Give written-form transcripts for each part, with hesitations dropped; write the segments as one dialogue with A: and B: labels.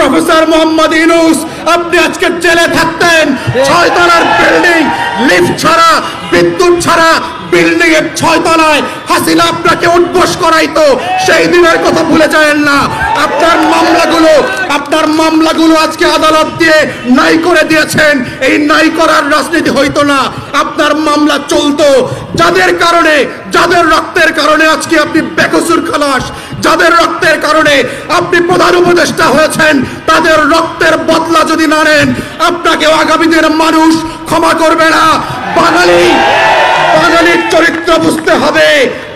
A: professor Mohammad Yunus আপনি আজকে জেলে থাকতেন 6 তলার বিল্ডিং লিফট ছাড়া বিদ্যুৎ ছাড়া বিল্ডিং এর 6 তলায় হাসিনা আপনাকে উঠবোস করাইতো সেই দিনের কথা ভুলে যাবেন না আপনার মামলাগুলো আজকে আদালত দিয়ে নাই করে দিয়েছেন এই নাই করার রাজনীতি হইতো না আপনার মামলা চলতো যাদের রক্তের কারণে আজকে আপনি বেকসুর খালাস যাদের রক্তের কারণে আপনি প্রধান উপদেষ্টা হয়েছেন তাদের রক্তের বদলা যদি না নেন আপনাকে আগামী দিনের মানুষ ক্ষমা করবে না বাঙালির চরিত্র বুঝতে হবে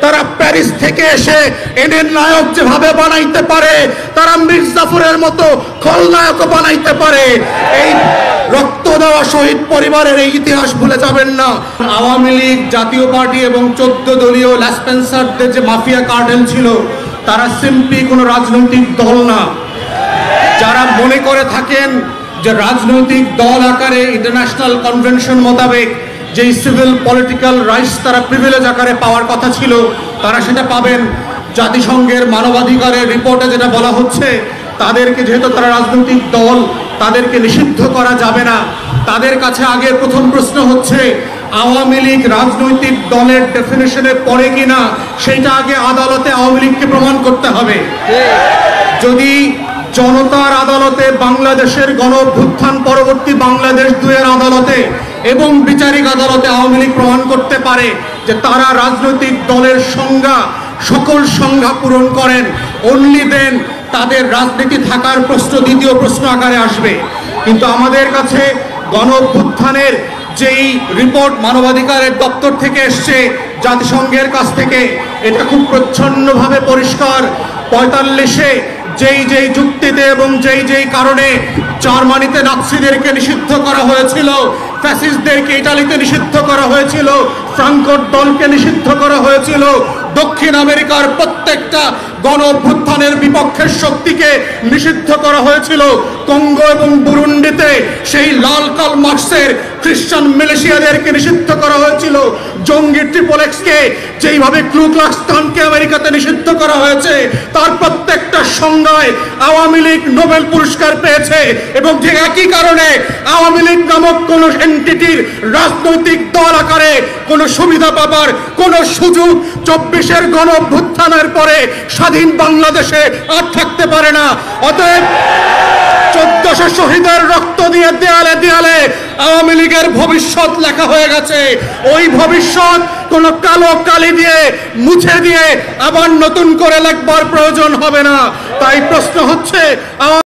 A: তারা প্যারিস থেকে এসে এদের নায়ক যেভাবে বানাইতে পারে তারা মির্জাফরের মতো খলনায়ক বানাইতে পারে এই রক্ত দেওয়া শহীদ পরিবারের এই ইতিহাস ভুলে যাবেন না আওয়ামী লীগ জাতীয় পার্টি এবং 14 দলীয় ল্যাসপেন্সারদের যে মাফিয়া কার্টেল ছিল তারা সিম্পলি কোনো রাজনৈতিক দল না যারা মনে করে থাকেন যে রাজনৈতিক দল আকারে ইন্টারন্যাশনাল কনভেনশন মোতাবেক যে সিভিল পলিটিক্যাল রাইটস তারা প্রিভিলেজ আকারে পাওয়ার কথা ছিল তারা সেটা পাবেন জাতিসংঘের মানবাধিকারের রিপোর্টে যেটা বলা হচ্ছে তাদেরকে যেহেতু তারা রাজনৈতিক দল তাদেরকে নিষিদ্ধ করা যাবে না তাদের কাছে আগে প্রথম প্রশ্ন হচ্ছে আওয়ামী লীগ রাজনৈতিক দলের ডেফিনেশনে পড়ে কিনা সেটা আগে আদালতে আওয়ামী লীগকে প্রমাণ করতে হবে যদি জনতার আদালতে বাংলাদেশের গণঅভ্যুত্থান পরবর্তী বাংলাদেশ 2 এর আদালতে এবং বিচারিক আদালতে আওয়ামী লীগ প্রমাণ করতে পারে যে তারা রাজনৈতিক দলের সংজ্ঞা সকল সংজ্ঞা পূরণ করেন অনলি দেন তাদের রাজনীতি থাকার প্রশ্ন দ্বিতীয় প্রশ্ন আকারে আসবে কিন্তু আমাদের কাছে গণঅভ্যুত্থানের যেই রিপোর্ট মানবাধিকারের দপ্তর থেকে এসছে জাতিসংঘের কাছ থেকে এটা খুব প্রচ্ছন্নভাবে পরিষ্কার 45-এ যেই যুক্তিতে এবং যেই কারণে জার্মানিতে নাৎসিদেরকে নিষিদ্ধ করা হয়েছিল ফ্যাসিস্টদেরকে ইতালিতে নিষিদ্ধ করা হয়েছিল ফ্রাঙ্কোর দলকে নিষিদ্ধ করা হয়েছিল দক্ষিণ আমেরিকার প্রত্যেকটা গণঅভ্যুত্থানের বিপক্ষের শক্তিকে নিষিদ্ধ করা হয়েছিল কঙ্গো এবং বুরুন্ডিতে সেই লাল কাল মার্চের খ্রিস্টান মিলিশিয়াদেরকে নিষিদ্ধ করা হয়েছিল জঙ্গি ট্রিপল এক্সকে যেইভাবে ক্লু ক্লাক্স ক্লানকে আমেরিকাতে নিষিদ্ধ করা হয়েছে তার প্রত্যেকটা সংজ্ঞায় আওয়ামী লীগ নোবেল পুরস্কার পেয়েছে এবং যে একই কারণে আওয়ামী লীগ নামক কোন এন্টিটির রাজনৈতিক দল আকারে কোন সুবিধা পাবার কোন সুযোগ 24-এর গণঅভ্যুত্থানের পরে স্বাধীন বাংলাদেশে আর থাকতে পারে না অতএব 1400 শহীদের রক্ত দিয়ে দেয়ালে দেয়ালে আওয়ামী লীগের ভবিষ্যৎ লেখা হয়ে গেছে ওই ভবিষ্যৎ কোন কালো কালি দিয়ে মুছে দিয়ে আবার নতুন করে লেখবার প্রয়োজন হবে না তাই প্রশ্ন হচ্ছে